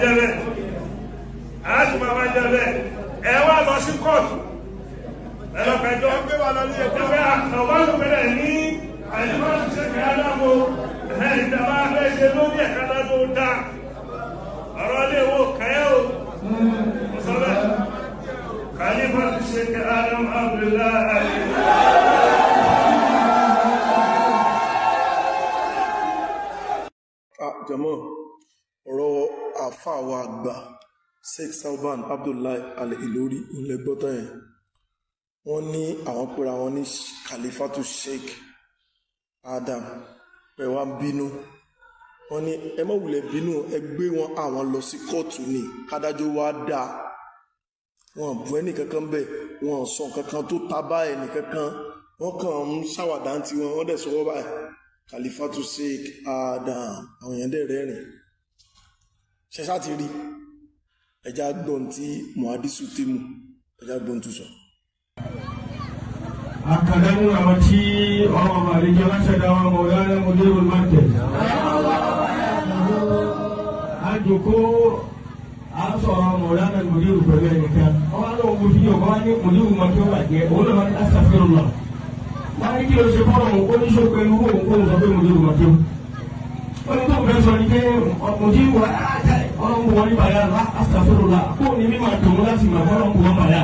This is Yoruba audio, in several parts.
jẹ́ bẹ́ẹ̀ a sì máa jẹ́ bẹ́ẹ̀ ẹ wá lọ sí kóòtù ẹ lọ pẹjọ́ ẹgbẹ́ àkànwá bẹ̀rẹ̀ ní àyíká Sheikh Adam ìjọba fẹ́ ṣe lórí ẹ̀ka lọ́dún dá ọ̀rọ̀ lè wo kẹ́yẹ́ o mo sọ bẹ́ẹ̀ Khalifa Sheikh Adam Abdullahi. Jàmọ́ ọ̀rọ̀ àfáà wa àgbà Sheikh Adam Abdullahi al-Ilori ilẹ̀ gbọ́tọ̀ yẹn wọ́n ní àwọn pera wọn ní Khalifatu Sheikh Adam pẹ̀ wá bínú wọ́n ní ẹ má wulẹ̀ bínú ẹ gbé wọn àwọn lọ sí kóòtù ní kádájọ́ wá dá wọn bú ẹnì kankan bẹ́ẹ̀ wọn sọ kankan tó ta bá ẹnì kankan wọ́n kàn ń ṣàwàdà tí wọ́n dẹ̀ sọ́wọ́ báyìí Khalifatu Sheikh Adam àwọn èèyàn dẹ̀ rẹ́rìn ṣẹṣá ti rí ẹja gbọ́n tí mohadisu tèmù ẹja gbọ́n tó sọ. Akadamu àwọn tí ọmọ àlejò aláṣẹ́dá wọn mọ̀ lára mọ̀lẹ́rù Markaz. Àjòkó àsọ̀rọ̀ mọ̀ lára mọ̀lẹ́rù pẹ̀lú ẹnìkan. Wọ́n lọ wo fídíò kan wá ní mọ̀lẹ́rù Markaz wà jẹ́ òun náà ní astaghfirullah. Wọ́n ní kí ló ṣe fọ́nà òun kó ní ṣó pé irú òun kó ń sọ pé mọ̀lẹ́rù Markaz. Ó ní tó fẹ́ sọ ní pé mọ̀lẹ́rù wà ọlọ́run wọlé bàyà astaghfirullah kó ní mímọ̀ tòun láti mọ̀ ọlọ́run wọ́n bàyà.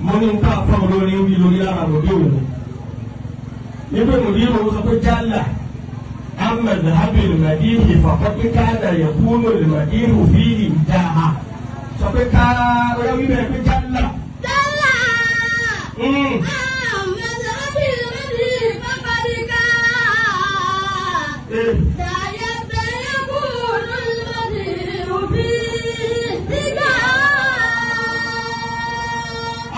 Mo ní nǹkan àpamọ́ lórí wí lórí ara lòdì òun. Nígbà mòdì òun sọ pé jálà Ahmed Habil Madihi fàkọ́pẹ́ káàdà yẹ̀kúnú Madihi òfìlì dáhà. Sọ pé ká ọyá wí bẹ́ẹ̀ pé jálà. Jálà! Ahmed Habil Madihi fàkọ́pẹ́ ká.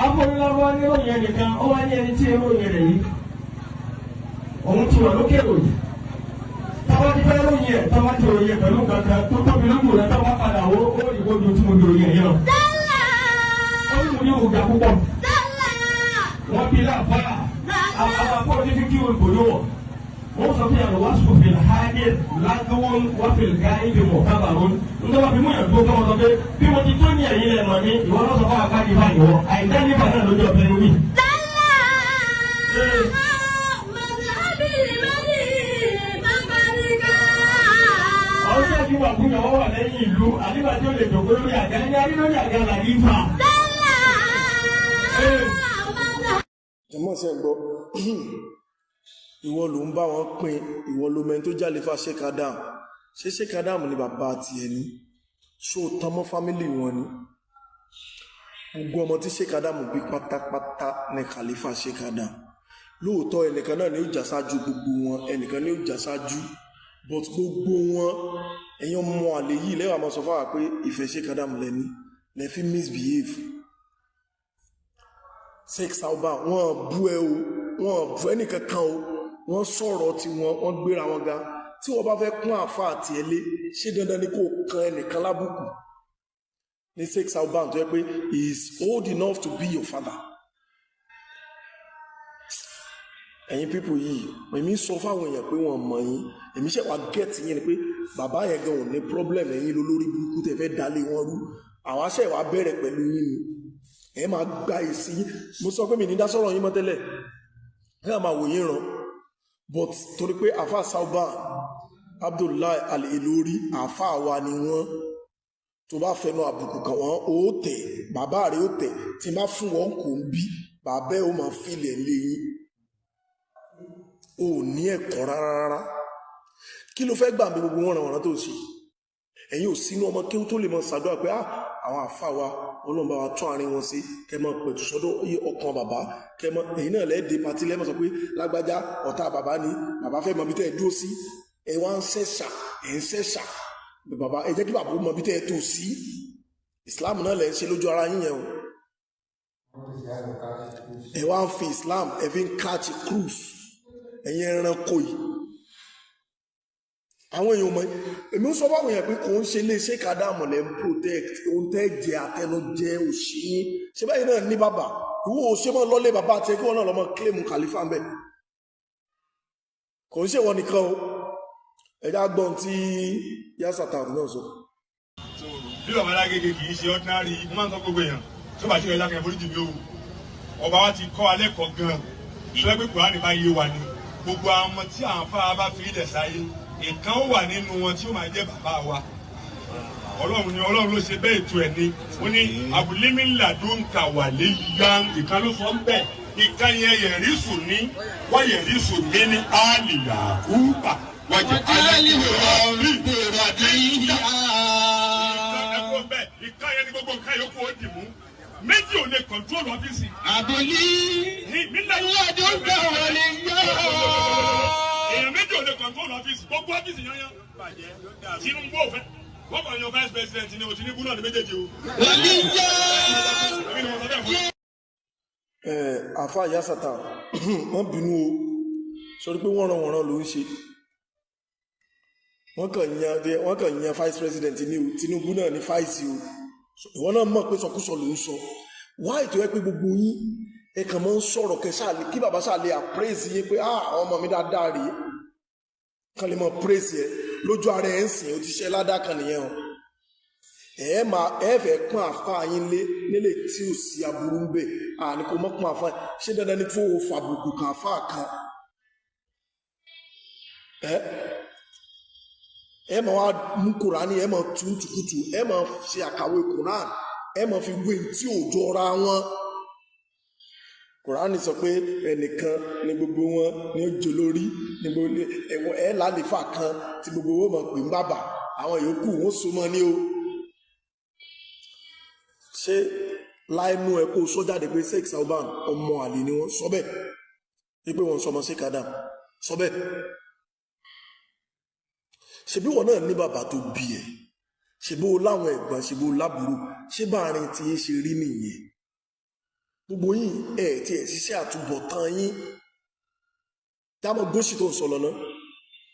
Afọlọ́wọ́ ní òyìn ẹnìkan, ó wá ní ẹni tí èrò òyìn rẹ̀ yìí. Òun ti wà lókè òyìn. Táwọn ti fẹ́ lóyìn ẹ̀, táwọn ti òyìn pẹ̀lú kankan tó tóbi lójú rẹ̀ táwọn padà ó ìwọ́jú tí mo di òyìn ẹ̀yìn lọ. Dálà! Ó ní mo ní ògà púpọ̀. Dálà! Wọ́n bí láàbára. Àwọn akọ́ ní kíkí wọn kò yówọ̀. Wọ́n sọ fún yàrá wá sófin hádé lágbówón wọ́n fi ga ibi mọ̀ kábàrún. Nígbà bí mo yàn tó kọ́ wọn sọ pé bí mo ti tó ní ẹ̀yìn lẹ̀ mọ̀ ní ìwọ́n lọ́sọ̀ fún àkáàdì bá ìwọ́. Àìdá nígbà náà lójú ọ̀fẹ́ lórí. Dálà! Ahmed Habil Madihi fàkọ́pẹ́ ká. Àwọn tí a ti wà fún yàrá wà lẹ́yìn ìlú àdìbà tí ó lè dògbò lórí àga ní arí lórí àga làdífà. Dálà! Jàmọ́ sí ẹ̀gbọ́ ìwọ ló ń bá wọn pín ìwọ ló mẹ́ni tó jáde fà Sheikh Adam ṣé Sheikh Adam ni bàbá àti ẹni ṣó tán mọ́ fámílì wọn ni gbogbo ọmọ tí Sheikh Adam bí pátápátá ní Khalifa Sheikh Adam lóòótọ́ ẹnìkan náà ni ó jà sáájú gbogbo wọn ẹnìkan ni ó jà sáájú but gbogbo wọn ẹ̀yin ọmọ àlè yìí lẹ́wà máa sọ fáwà pé ìfẹ́ Sheikh Adam lẹ́ni lẹ́fí misbehave Sheikh Adam wọn bú ẹ o wọn bú ẹnìkankan o wọ́n sọ̀rọ̀ tí wọ́n gbéra wọn ga tí wọ́n bá fẹ́ kún àfá àti ẹlé ṣé dandan ni kò kan ẹnìkan lábùkù ní Sheikh Adam tó yẹ pé he is old enough to be your father. Ẹ̀yin pípò yìí èmi sọ fáwọn èèyàn pé wọ́n mọ̀ yín èmi ṣe wá gẹ́ẹ̀tì yín ni pé bàbá yẹn gan ò ní problem ẹ̀yin lórí burúkú tẹ́ fẹ́ dalé wọn rú àwọn aṣẹ́ wa bẹ̀rẹ̀ pẹ̀lú yín ni ẹ máa gba èsì yín mo sọ pé mi ní dá sọ̀rọ̀ yín mọ́ tẹ́lẹ̀ ẹ máa wò yín ràn but torí pé àfà Sauban Abdullahi al-Ilori àfà wa ni wọ́n tó bá fẹnu àbùkù kan wọ́n ó tẹ̀ bàbá rẹ̀ ó tẹ̀ tí bá fún wọn kò ń bí bàbá ẹ̀ ó máa filẹ̀ léyìn ò ní ẹ̀kọ́ rárá kí ló fẹ́ gbà mí gbogbo wọn ràn tó ṣe ẹ̀yin ò sínú ọmọ kí ó tó lè mọ ṣàdúrà pé àwọn àfà wa Ọlọ́run bá wa tún àárín wọn sí kẹmọ pẹ̀tù sọ́dọ̀ ọkàn bàbá kẹmọ ẹ̀yin náà lẹ́ẹ̀dẹ́ pàtí lẹ́mọ̀ sọ pé lágbájá ọ̀tá bàbá ni bàbá fẹ́ mọ bí tẹ́ ẹ dúró sí ẹ wá ń ṣẹ̀ṣà bàbá ẹ jẹ́ kí bàbá mọ bí tẹ́ ẹ tó sí Islam náà lẹ́ ń ṣe lójú ara yín yẹn o ẹ wá ń fi Islam ẹ fi ń catch cruise ẹ̀yin ẹranko yìí àwọn èèyàn mọ̀ èmi ń sọ fáwọn èèyàn pé kò ń ṣe lè Sheikh Adam lẹ́ ń protect ohun tẹ́ jẹ àtẹnujẹ òṣìyìn ṣe báyìí náà ní bàbá ìwọ ò ṣe mọ́ lọ́lé bàbá àti ẹgbẹ́ wọn náà lọ́mọ kílèmù Khalifa ń bẹ̀ kò ń ṣe wọn nìkan o ẹ̀dá gbọ́n tí yásàtàrù náà sọ. So bí bàbá Alágége kì í ṣe ordinary mo máa ń sọ gbogbo èèyàn tó bá ṣe ìrẹ̀lá kan ìforíjì mi o ọba wa ti kọ́ alẹ́ kọ̀ gan-an ìṣẹ́ pé Kùránì bá yé wa ni gbogbo àwọn ọmọ tí àwọn afárá bá fi ilẹ̀ sáyé nǹkan ó wà nínú wọn tí ó máa jẹ́ bàbá wa Ọlọ́run ni Ọlọ́run ló ṣe bẹ́ẹ̀ ètò ẹ̀ ni ó ní abúlémi ladunka wà léyà ìkan ló sọ ń bẹ̀ ìkan yẹn yẹ̀rísù ní wọ́n yẹ̀rísù ní ní àlìyà kúbà wájú alẹ́ ìkan yẹn ní gbogbo nǹkan yòókù ó dì mú méjì ò lè control ọ́fíìsì. àbòlí ladunka wà léyà. èèyàn méjì ò lè control ọ́fíìsì gbogbo ọ́fíìsì yányán Tinubu ò fẹ́ wọ́n kàn yan vice president ni o Tinubu náà ní méjèèjì o. àfa yasata wọ́n bínú o sọ pé wọ́n ràn ló ń ṣe wọ́n kàn yan vice president ni o Tinubu náà ní vice o ìwọ náà mọ̀ pé sọkúsọ ló ń sọ wá ètò ẹ pé gbogbo yín ẹ kàn máa ń sọ̀rọ̀ kẹsàlẹ kí bàbá sàlẹ àpréèsì yín pé àwọn ọmọ mi dáadáa rèé kàn lè mọ praise yẹ lójú ara ẹ ń sìn ó ti ṣe ládàá kan nìyẹn o ẹ fẹ́ pọ́n àfa yín nílé tí ò sí aburú ń bẹ àní kò mọ pọ́n àfa ṣé dandan ni fún òfò àbùkù kan àfa kan ẹ máa wá mú Kùránì ẹ máa tún tukutu ẹ máa ṣe àkàwé Kùránì ẹ máa fi wé tí ò jọra wọn Kùránì sọ pé ẹnìkan ní gbogbo wọn ní ojú lórí ní gbogbo ẹ lálẹ́fà kan tí gbogbo wọn máa pè ń bàbà àwọn yòókù wọn so mọ́ ní o ṣé láìnú ẹ kó sọ jáde pé Sheikh Adam ọmọ àlè ni wọn sọ bẹ́ẹ̀ wípé wọn sọmọ Sheikh Adam sọ bẹ́ẹ̀ ṣebí wọn náà ní bàbá tó bí ẹ ṣebí o láwọn ẹ̀gbọ́n ṣebí o lábúrò ṣé báàrin tí yín ṣe rí nìyẹn gbogbo yín ẹ tí ẹ ṣiṣẹ́ àtúbọ̀tán yín dámọ̀ gbóṣì tó ń sọ lọ́nà.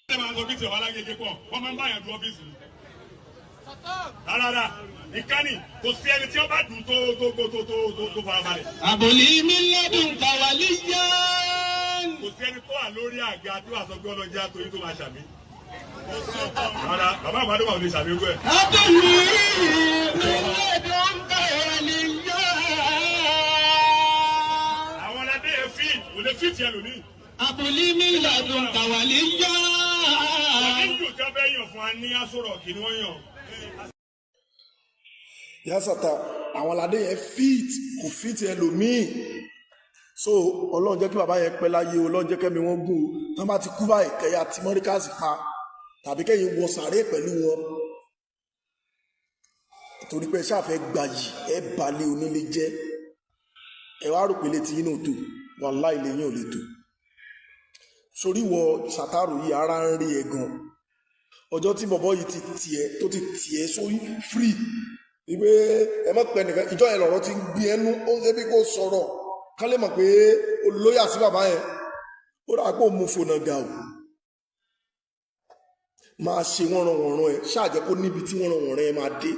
ṣé máa ń sọ bí tí ọba Alágége pọ̀ wọ́n máa ń báyàn du ọ́fíìsì rárá ìkànnì kò sí ẹni tí wọ́n bá dùn tó farabalẹ̀. àbòlí mi lọ́dún kàwálí yá. kò sí ẹni tó wà lórí àga tí wàá sọ pé ọlọ́jà tó yín tó máa ṣàmì. rárá bàbá àgbàdo wà lè ṣàmì rú ẹ. àbòlí mi lọ́dún kàwálí yá. àwọn ọlọ́dẹ yẹn fi kò lè fi tiẹ̀ lónìí. àbòlí mi lọ́dún kàwálí yá. ọ̀nà ìjò tí wọ́n fẹ́ yàn fún wa ní aṣọ́rọ̀ kí ni wọ́n yàn. yasata àwọn aládé yẹn kò fit ẹlòmíì so Ọlọ́run jẹ́ kí bàbá yẹn pẹ́ láyé Ọlọ́run jẹ́ kẹ́mi wọ́n gùn tí wọ́n bá ti kú báyìí kẹ́yà tí Markaz pa tàbí kẹ́yìn wọ sàárè pẹ̀lú wọn torí pé ṣáfẹ́ gbayì ẹ balẹ̀ onílé jẹ́ ẹ wá rò pé létí inú tó wallahi ilé yín ò lè tó sórí wọ sàtàrù yìí ara ń rí ẹ gan ọjọ́ tí bọ̀bọ̀ yìí tó ti tiẹ̀ sórí free ìwé ẹ mọ̀ pé nìkan ìjọ yẹn lọ̀rọ̀ ti ń gbé ẹnu ó ń ṣe bí kò sọ̀rọ̀ ká lè mọ̀ pé olóyà sí bàbá yẹn ó rà pé òun mú fònà ga o máa ṣe wọ́nranwọ̀nran ẹ ṣáàjẹ́ kó níbi tí wọ́nranwọ̀nran ẹ máa dé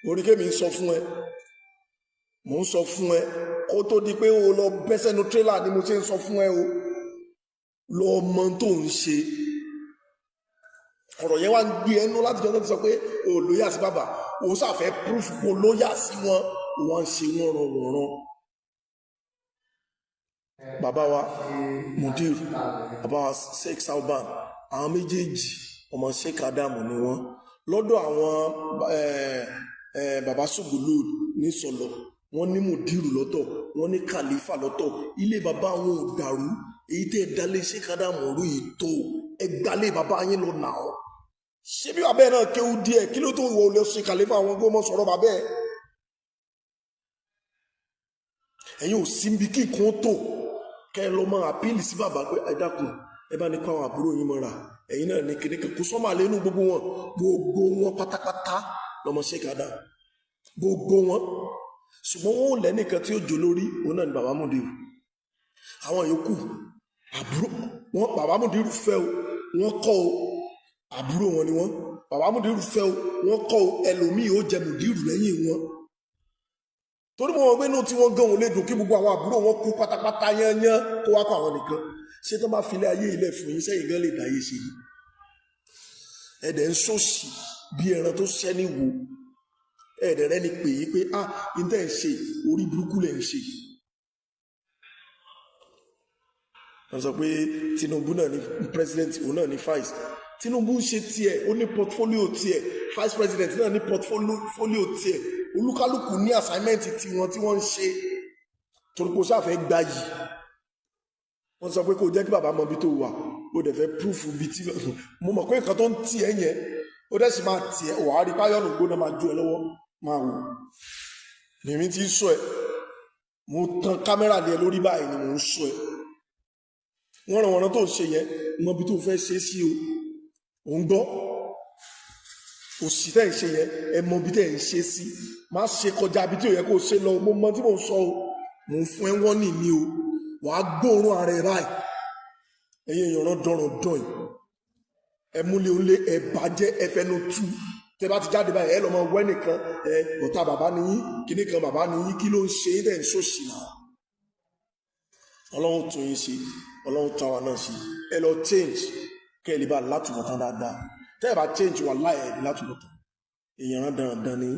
orí kémi ń sọ fún ẹ mò ń sọ fún ẹ kó tó di pé o lọ bẹ́ sẹ́nu tírélà ni mo ṣe ń sọ fún ẹ o lọ mọ tó ń ṣe ọ̀rọ̀ yẹn wá ń gbé ẹnu láti jọ́ tó ti sọ pé o lóyà sí bàbá o ṣàfẹ́ proof kó lóyà sí wọn wọ́n ń ṣe wọ́nranwọ̀nran bàbá wa mudir bàbá wa Sheikh Adam àwọn méjèèjì ọmọ Sheikh Adam ni wọ́n lọ́dọ̀ àwọn bàbá Sugulu ní sọlọ wọ́n ní mudiru lọ́tọ̀ wọ́n ní khalifa lọ́tọ̀ ilé bàbá wọn ò dàrú èyí tẹ́ ẹ dálé Sheikh Adam rú yìí tó ẹ gbalé bàbá yín lọ nà ọ́ ṣé bí bàbá ẹ náà kéwú díẹ̀ kí ló tó wọ olè ṣe khalifa àwọn gbọmọ sọ̀rọ̀ bàbá ẹ ẹ̀yin ò sí bí kí nǹkan tó kẹ lọ máa àpíìlì sí bàbá pé ẹ dákun ẹ bá ní kó àwọn àbúrò yín mọ́ra ẹ̀yin náà ní kíní kan kó sọ́mà lẹ́nu gbogbo wọn pátápátá lọmọ Sheikh Adam gbogbo wọn ṣùgbọ́n wọn ò lẹ́nìkan tí ó jò lórí òun náà ni bàbá Mudiru àwọn yòókù àbúrò wọn bàbá Mudiru fẹ́ o wọn kọ́ o àbúrò wọn ni wọn bàbá Mudiru fẹ́ o wọn kọ́ o ẹlòmíì ó jẹ Mudiru lẹ́yìn wọn torí mo wọ́n gbé inú tí wọ́n gan òun lè dùn kí gbogbo àwọn àbúrò wọn kú pátápátá yányán kó wá kọ́ àwọn nìkan ṣé tó bá filẹ̀ ayé ilẹ̀ fún yín sẹ́yìn gan lè dáyé ṣe ni ẹ̀dẹ̀ ń ṣòṣì bí ẹran tó ṣẹ́ ní wo ẹ̀ẹ́dẹ̀rẹ́ ni pè yí pé ìtẹ́ ń ṣe orí burúkú lẹ̀ ń ṣe. wọ́n sọ pé Tinubu náà ní president òun náà ní vice. Tinubu ń ṣe tiẹ̀ ó ní portfolio tiẹ̀, vice president náà ní portfolio tiẹ̀, olúkálùkù ní assignment tiwọn tí wọ́n ń ṣe torí kò sáfẹ́ gbà yìí. wọ́n sọ pé kò jẹ́ kí bàbá mọ ibi tó wà ó dẹ̀ fẹ́ proof ibi tí mo mọ̀ pé nǹkan tó ń tì ẹ́ yẹn ó dẹ̀ sì máa tì ẹ́ wàá rí páyọ̀nù gbóná máa ju ẹ lọ́wọ́ máa wò. mímí ti sọ ẹ mo tan kámẹ́rà lé ẹ lórí báyìí ni mo ń sọ ẹ. wọ́n ràn tó ń ṣe yẹn mọ ibi tó fẹ́ ṣe sí o ò ń gbọ́ òsì tẹ́ ń ṣe yẹn ẹ mọ ibi tẹ́ ń ṣe sí má ṣe kọjá ibi tí ò yẹ kó ṣe lọ mo mọ tí mo ń sọ o mo ń fún ẹ wọ́n nì ní o wàá gbóòórùn ara ẹ báyìí ẹ̀yin èèyàn rán dọ̀ràn dọ̀yìn ẹ múlẹ̀ òun lé ẹ bàjẹ́ ẹ fẹnu tú tẹ bá ti jáde báyìí ẹ lọ́mọ wẹ́ nìkan ẹ ọ̀tá bàbá nìyí kíní kan bàbá nìyí kí ló ń ṣe é dẹ̀ ń ṣòṣì náà. ọlọ́run tún yín ṣe ọlọ́run tún àwa náà ṣe ẹ lọ change kẹ́ ẹ lè bá látùbọ̀tán dáadáa tẹ́ ẹ bá change wà láì ẹ̀ látùbọ̀tán èèyàn rán dandan ní